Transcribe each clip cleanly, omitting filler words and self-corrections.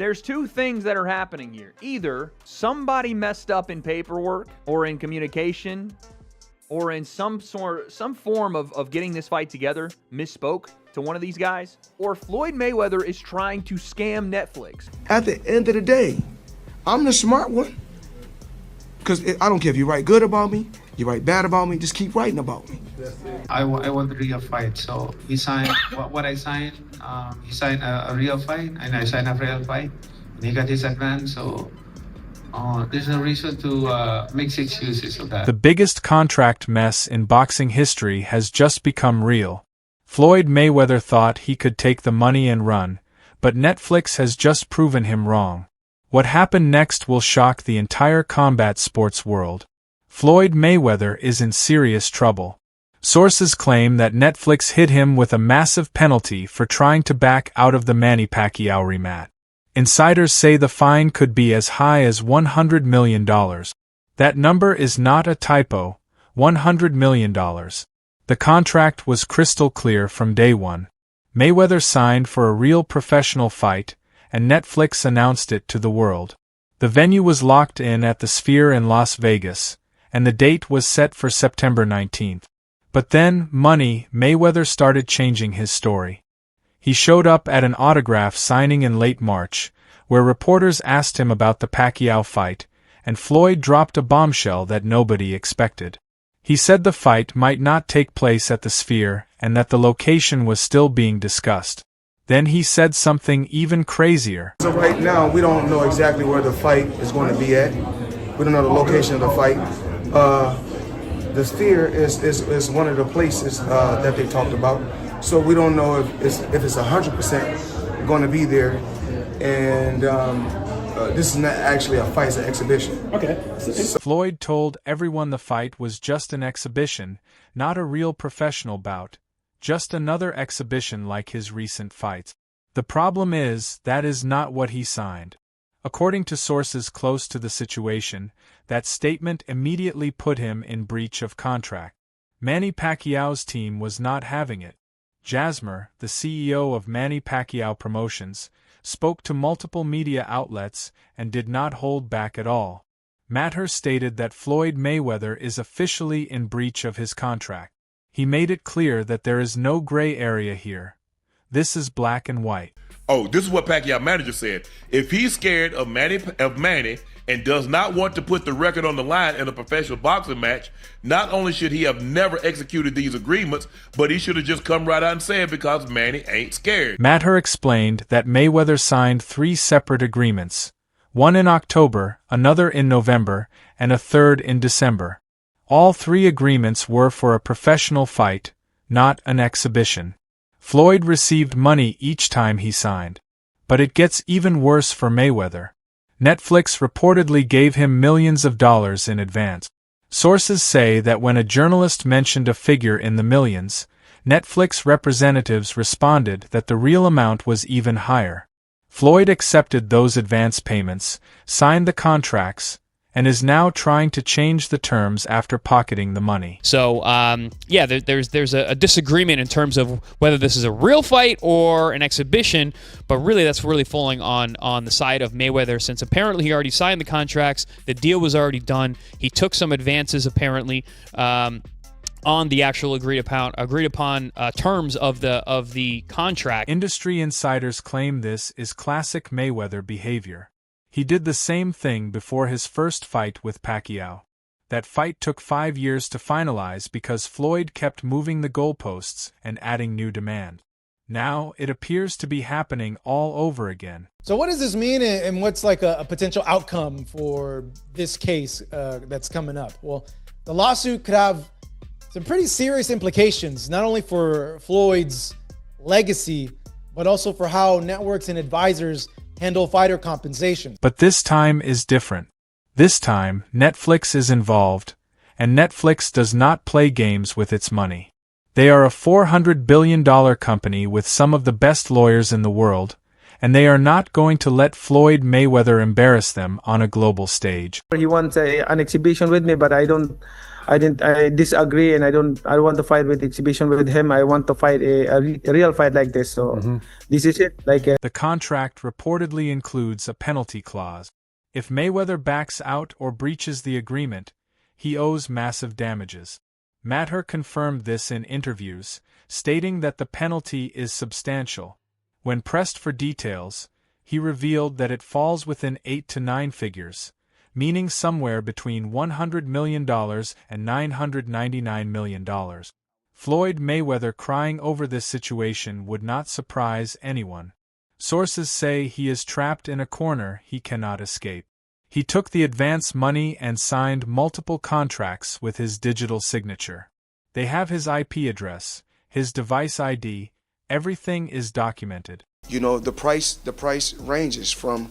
There's two things that are happening here. Either somebody messed up in paperwork or in communication or in some form of getting this fight together, misspoke to one of these guys, or Floyd Mayweather is trying to scam Netflix. At the end of the day, I'm the smart one. Because I don't care if you write good about me, you write bad about me, just keep writing about me. I want a real fight, so he signed what I signed. He signed a real fight, and I signed a real fight. And he got his advance, so there's no reason to make excuses of that. The biggest contract mess in boxing history has just become real. Floyd Mayweather thought he could take the money and run, but Netflix has just proven him wrong. What happened next will shock the entire combat sports world. Floyd Mayweather is in serious trouble. Sources claim that Netflix hit him with a massive penalty for trying to back out of the Manny Pacquiao rematch. Insiders say the fine could be as high as $100 million. That number is not a typo, $100 million. The contract was crystal clear from day one. Mayweather signed for a real professional fight, and Netflix announced it to the world. The venue was locked in at the Sphere in Las Vegas, and the date was set for September 19th. But then, Mayweather started changing his story. He showed up at an autograph signing in late March, where reporters asked him about the Pacquiao fight, and Floyd dropped a bombshell that nobody expected. He said the fight might not take place at the Sphere and that the location was still being discussed. Then he said something even crazier. So right now, we don't know exactly where the fight is going to be at. We don't know the location of the fight. The Sphere is one of the places that they talked about. So we don't know if it's 100% going to be there. And this is not actually a fight, it's an exhibition. Okay. Floyd told everyone the fight was just an exhibition, not a real professional bout. Just another exhibition like his recent fights. The problem is, that is not what he signed. According to sources close to the situation, that statement immediately put him in breach of contract. Manny Pacquiao's team was not having it. Jasmer, the CEO of Manny Pacquiao Promotions, spoke to multiple media outlets and did not hold back at all. Matter stated that Floyd Mayweather is officially in breach of his contract. He made it clear that there is no gray area here. This is black and white. Oh, this is what Pacquiao manager said. If he's scared of Manny and does not want to put the record on the line in a professional boxing match, not only should he have never executed these agreements, but he should have just come right out and said because Manny ain't scared. Matter explained that Mayweather signed 3 separate agreements, one in October, another in November, and a third in December. All 3 agreements were for a professional fight, not an exhibition. Floyd received money each time he signed. But it gets even worse for Mayweather. Netflix reportedly gave him millions of dollars in advance. Sources say that when a journalist mentioned a figure in the millions, Netflix representatives responded that the real amount was even higher. Floyd accepted those advance payments, signed the contracts, and is now trying to change the terms after pocketing the money. So, yeah, there's a disagreement in terms of whether this is a real fight or an exhibition, but really that's really falling on the side of Mayweather, since apparently he already signed the contracts, the deal was already done, he took some advances apparently on the actual agreed upon terms of the contract. Industry insiders claim this is classic Mayweather behavior. He did the same thing before his first fight with Pacquiao. That fight took 5 years to finalize because Floyd kept moving the goalposts and adding new demand. Now, it appears to be happening all over again. So what does this mean, and what's like a potential outcome for this case that's coming up? Well, the lawsuit could have some pretty serious implications, not only for Floyd's legacy, but also for how networks and advisors handle fighter compensation. But this time is different. This time, Netflix is involved, and Netflix does not play games with its money. They are a $400 billion company with some of the best lawyers in the world, and they are not going to let Floyd Mayweather embarrass them on a global stage. He wants an exhibition with me, but I don't I disagree, and I want to fight with exhibition with him. I want to fight a real fight like this. So this is it. The contract reportedly includes a penalty clause. If Mayweather backs out or breaches the agreement, he owes massive damages. Matter confirmed this in interviews, stating that the penalty is substantial. When pressed for details, he revealed that it falls within 8 to 9 figures, meaning somewhere between $100 million and $999 million. Floyd Mayweather crying over this situation would not surprise anyone. Sources say he is trapped in a corner he cannot escape. He took the advance money and signed multiple contracts with his digital signature. They have his IP address, his device ID, everything is documented. You know, the price ranges from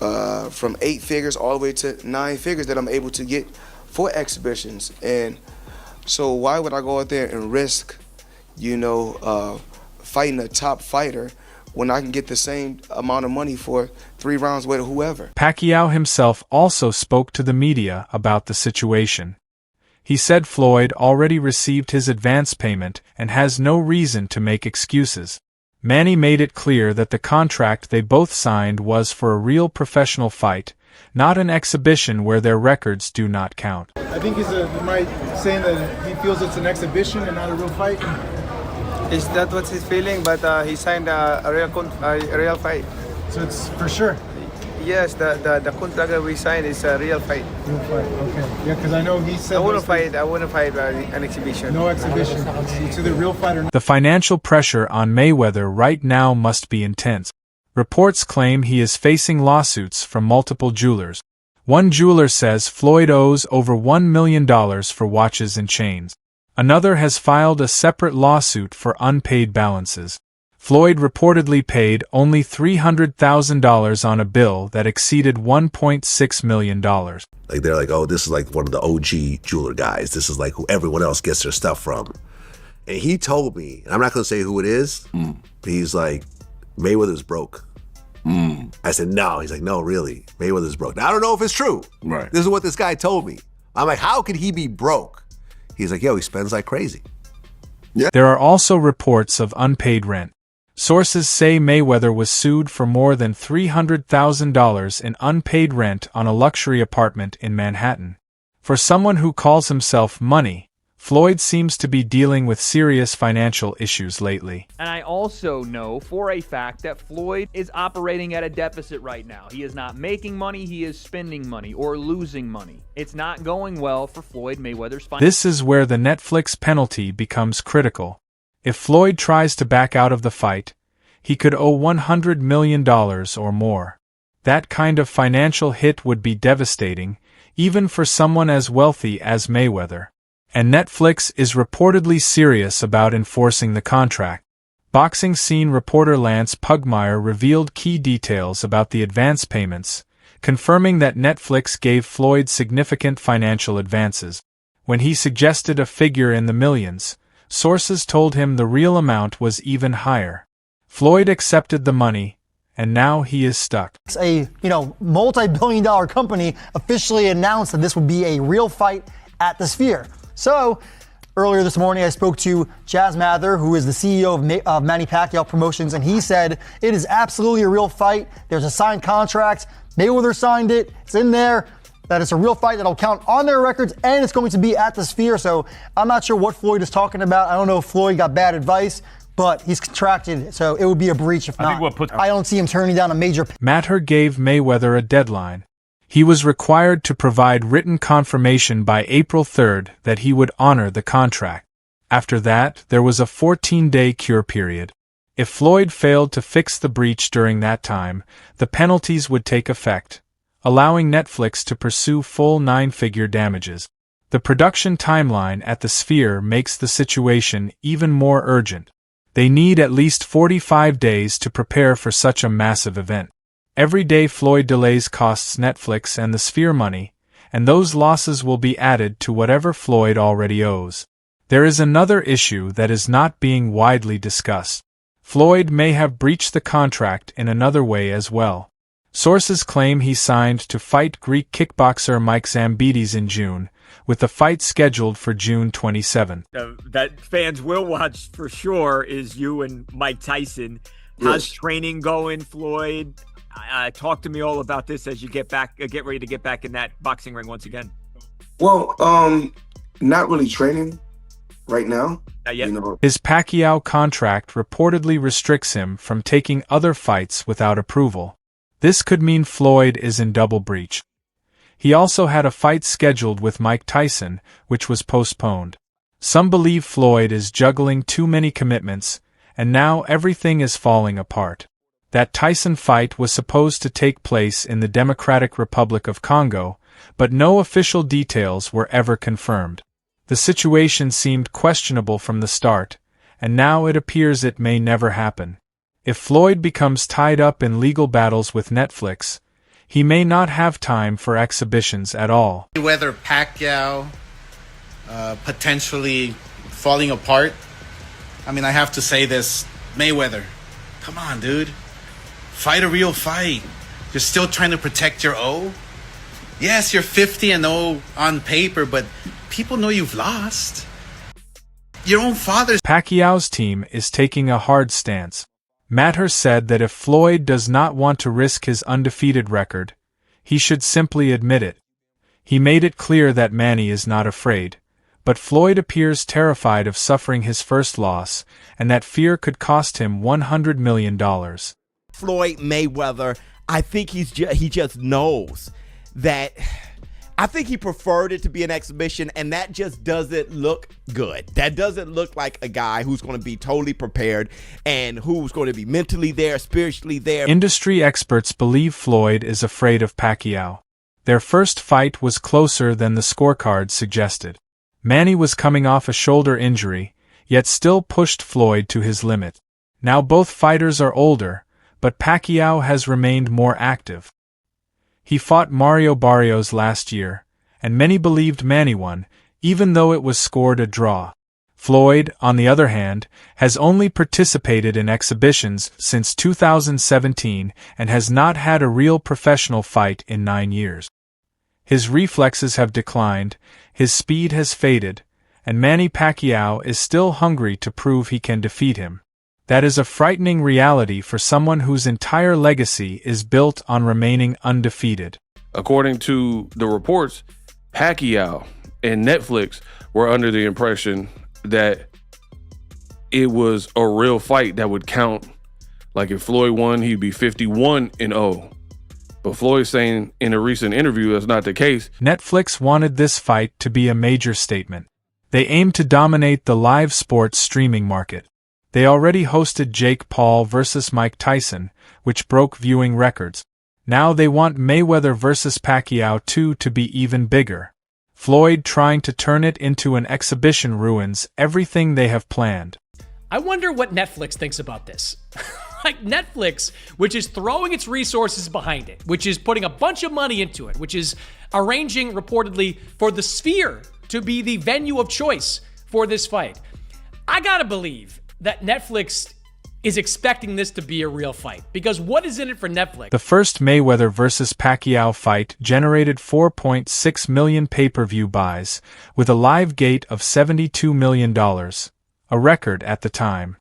8 figures all the way to 9 figures that I'm able to get for exhibitions. And so why would I go out there and risk, fighting a top fighter when I can get the same amount of money for 3 rounds with whoever? Pacquiao himself also spoke to the media about the situation. He said Floyd already received his advance payment and has no reason to make excuses. Manny made it clear that the contract they both signed was for a real professional fight, not an exhibition where their records do not count. I think he's saying that he feels it's an exhibition and not a real fight. Is that what he's feeling? But he signed a real fight. So it's for sure. Yes, the contract that we signed is a real fight. Real fight, okay. Yeah, because I know he said I wouldn't fight an exhibition. No exhibition. It's either real fight or not. The financial pressure on Mayweather right now must be intense. Reports claim he is facing lawsuits from multiple jewelers. One jeweler says Floyd owes over $1 million for watches and chains. Another has filed a separate lawsuit for unpaid balances. Floyd reportedly paid only $300,000 on a bill that exceeded $1.6 million. Like they're like, oh, this is like one of the OG jeweler guys. This is like who everyone else gets their stuff from. And he told me, and I'm not going to say who it is, but he's like, Mayweather's broke. I said, no. He's like, no, really, Mayweather's broke. Now, I don't know if it's true. Right. This is what this guy told me. I'm like, how could he be broke? He's like, yo, he spends like crazy. Yeah. There are also reports of unpaid rent. Sources say Mayweather was sued for more than $300,000 in unpaid rent on a luxury apartment in Manhattan. For someone who calls himself Money, Floyd seems to be dealing with serious financial issues lately. And I also know for a fact that Floyd is operating at a deficit right now. He is not making money, he is spending money or losing money. It's not going well for Floyd Mayweather's finances. This is where the Netflix penalty becomes critical. If Floyd tries to back out of the fight, he could owe $100 million or more. That kind of financial hit would be devastating, even for someone as wealthy as Mayweather. And Netflix is reportedly serious about enforcing the contract. Boxing Scene reporter Lance Pugmire revealed key details about the advance payments, confirming that Netflix gave Floyd significant financial advances. When he suggested a figure in the millions, sources told him the real amount was even higher. Floyd accepted the money, and now he is stuck. A multi-billion-dollar company officially announced that this would be a real fight at the Sphere. So, earlier this morning I spoke to Jazz Mather, who is the CEO of Manny Pacquiao Promotions, and he said it is absolutely a real fight. There's a signed contract. Mayweather signed it. It's in there. That it's a real fight that'll count on their records, and it's going to be at the Sphere. So I'm not sure what Floyd is talking about. I don't know if Floyd got bad advice, but he's contracted, so it would be a breach if not. I don't see him turning down a major. Matter gave Mayweather a deadline. He was required to provide written confirmation by April 3rd that he would honor the contract. After that, there was a 14-day cure period. If Floyd failed to fix the breach during that time, the penalties would take effect, allowing Netflix to pursue full 9-figure damages. The production timeline at the Sphere makes the situation even more urgent. They need at least 45 days to prepare for such a massive event. Every day Floyd delays costs Netflix and the Sphere money, and those losses will be added to whatever Floyd already owes. There is another issue that is not being widely discussed. Floyd may have breached the contract in another way as well. Sources claim he signed to fight Greek kickboxer Mike Zambides in June, with the fight scheduled for June 27. That fans will watch for sure is you and Mike Tyson. How's training going, Floyd? Talk to me all about this as you get ready to get back in that boxing ring once again. Well, not really training right now. Not yet. His Pacquiao contract reportedly restricts him from taking other fights without approval. This could mean Floyd is in double breach. He also had a fight scheduled with Mike Tyson, which was postponed. Some believe Floyd is juggling too many commitments, and now everything is falling apart. That Tyson fight was supposed to take place in the Democratic Republic of Congo, but no official details were ever confirmed. The situation seemed questionable from the start, and now it appears it may never happen. If Floyd becomes tied up in legal battles with Netflix, he may not have time for exhibitions at all. Mayweather Pacquiao potentially falling apart. I mean, I have to say this, Mayweather, come on, dude. Fight a real fight. You're still trying to protect your O. Yes, you're 50-0 on paper, but people know you've lost. Your own father's... Pacquiao's team is taking a hard stance. Matter said that if Floyd does not want to risk his undefeated record, he should simply admit it. He made it clear that Manny is not afraid, but Floyd appears terrified of suffering his first loss, and that fear could cost him $100 million. Floyd Mayweather, I think he just knows that. I think he preferred it to be an exhibition, and that just doesn't look good. That doesn't look like a guy who's going to be totally prepared and who's going to be mentally there, spiritually there. Industry experts believe Floyd is afraid of Pacquiao. Their first fight was closer than the scorecard suggested. Manny was coming off a shoulder injury, yet still pushed Floyd to his limit. Now both fighters are older, but Pacquiao has remained more active. He fought Mario Barrios last year, and many believed Manny won, even though it was scored a draw. Floyd, on the other hand, has only participated in exhibitions since 2017 and has not had a real professional fight in 9 years. His reflexes have declined, his speed has faded, and Manny Pacquiao is still hungry to prove he can defeat him. That is a frightening reality for someone whose entire legacy is built on remaining undefeated. According to the reports, Pacquiao and Netflix were under the impression that it was a real fight that would count. Like if Floyd won, he'd be 51-0. But Floyd's saying in a recent interview that's not the case. Netflix wanted this fight to be a major statement. They aim to dominate the live sports streaming market. They already hosted Jake Paul vs. Mike Tyson, which broke viewing records. Now they want Mayweather vs. Pacquiao 2 to be even bigger. Floyd trying to turn it into an exhibition ruins everything they have planned. I wonder what Netflix thinks about this. Like Netflix, which is throwing its resources behind it, which is putting a bunch of money into it, which is arranging reportedly for the Sphere to be the venue of choice for this fight. I gotta believe that Netflix is expecting this to be a real fight, because what is in it for Netflix? The first Mayweather vs. Pacquiao fight generated 4.6 million pay-per-view buys, with a live gate of $72 million, a record at the time.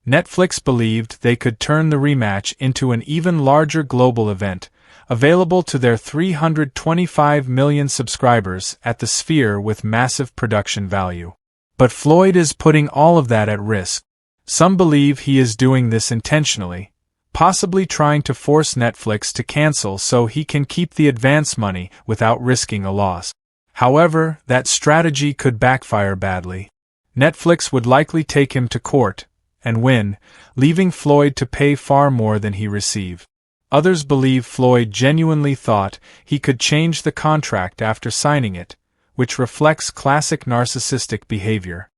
Netflix believed they could turn the rematch into an even larger global event, available to their 325 million subscribers at the Sphere with massive production value. But Floyd is putting all of that at risk. Some believe he is doing this intentionally, possibly trying to force Netflix to cancel so he can keep the advance money without risking a loss. However, that strategy could backfire badly. Netflix would likely take him to court and win, leaving Floyd to pay far more than he received. Others believe Floyd genuinely thought he could change the contract after signing it, which reflects classic narcissistic behavior.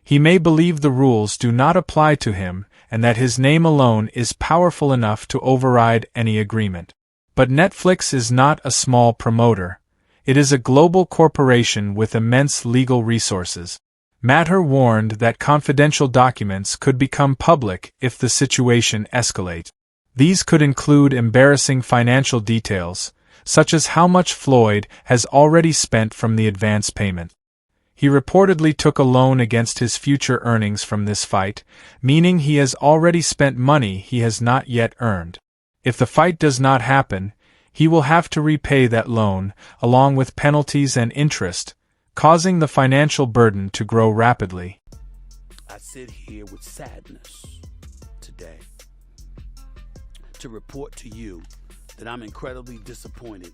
He may believe the rules do not apply to him and that his name alone is powerful enough to override any agreement. But Netflix is not a small promoter. It is a global corporation with immense legal resources. Matter warned that confidential documents could become public if the situation escalates. These could include embarrassing financial details, such as how much Floyd has already spent from the advance payment. He reportedly took a loan against his future earnings from this fight, meaning he has already spent money he has not yet earned. If the fight does not happen, he will have to repay that loan, along with penalties and interest, causing the financial burden to grow rapidly. I sit here with sadness today to report to you that I'm incredibly disappointed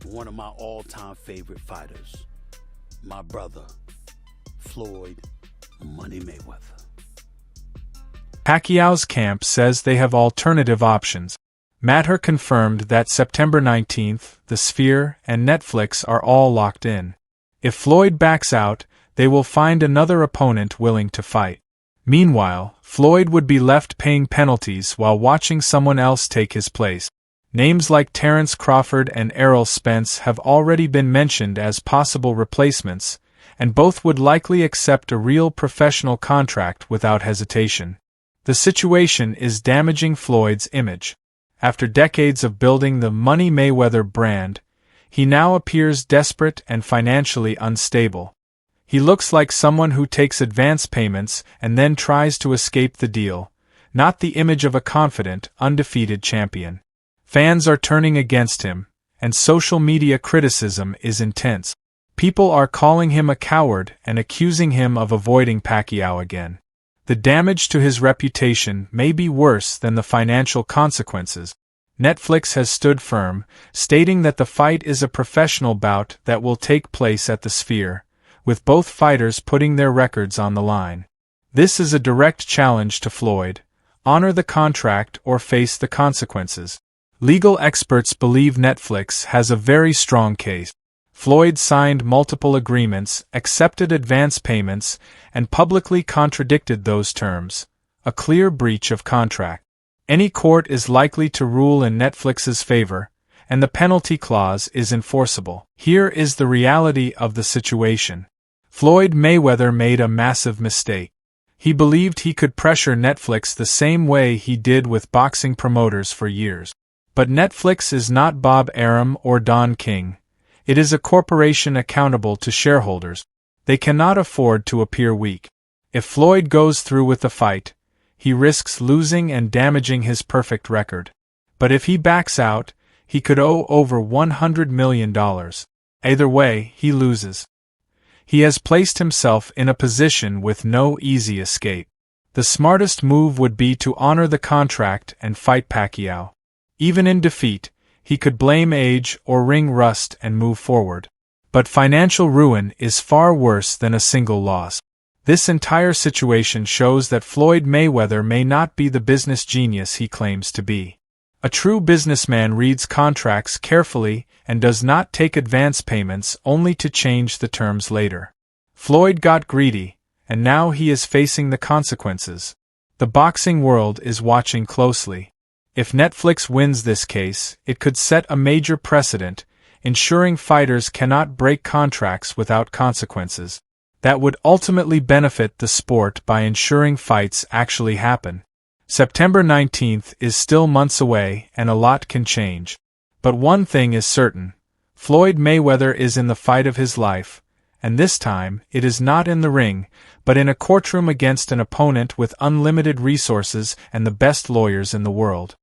in one of my all-time favorite fighters, my brother, Floyd Money Mayweather. Pacquiao's camp says they have alternative options. Matter confirmed that September 19th, the Sphere and Netflix are all locked in. If Floyd backs out, they will find another opponent willing to fight. Meanwhile, Floyd would be left paying penalties while watching someone else take his place. Names like Terrence Crawford and Errol Spence have already been mentioned as possible replacements, and both would likely accept a real professional contract without hesitation. The situation is damaging Floyd's image. After decades of building the Money Mayweather brand, he now appears desperate and financially unstable. He looks like someone who takes advance payments and then tries to escape the deal, not the image of a confident, undefeated champion. Fans are turning against him, and social media criticism is intense. People are calling him a coward and accusing him of avoiding Pacquiao again. The damage to his reputation may be worse than the financial consequences. Netflix has stood firm, stating that the fight is a professional bout that will take place at the Sphere, with both fighters putting their records on the line. This is a direct challenge to Floyd: honor the contract or face the consequences. Legal experts believe Netflix has a very strong case. Floyd signed multiple agreements, accepted advance payments, and publicly contradicted those terms, a clear breach of contract. Any court is likely to rule in Netflix's favor, and the penalty clause is enforceable. Here is the reality of the situation. Floyd Mayweather made a massive mistake. He believed he could pressure Netflix the same way he did with boxing promoters for years. But Netflix is not Bob Arum or Don King. It is a corporation accountable to shareholders. They cannot afford to appear weak. If Floyd goes through with the fight, he risks losing and damaging his perfect record. But if he backs out, he could owe over $100 million. Either way, he loses. He has placed himself in a position with no easy escape. The smartest move would be to honor the contract and fight Pacquiao. Even in defeat, he could blame age or ring rust and move forward. But financial ruin is far worse than a single loss. This entire situation shows that Floyd Mayweather may not be the business genius he claims to be. A true businessman reads contracts carefully and does not take advance payments only to change the terms later. Floyd got greedy, and now he is facing the consequences. The boxing world is watching closely. If Netflix wins this case, it could set a major precedent, ensuring fighters cannot break contracts without consequences. That would ultimately benefit the sport by ensuring fights actually happen. September 19th is still months away and a lot can change. But one thing is certain: Floyd Mayweather is in the fight of his life, and this time it is not in the ring, but in a courtroom against an opponent with unlimited resources and the best lawyers in the world.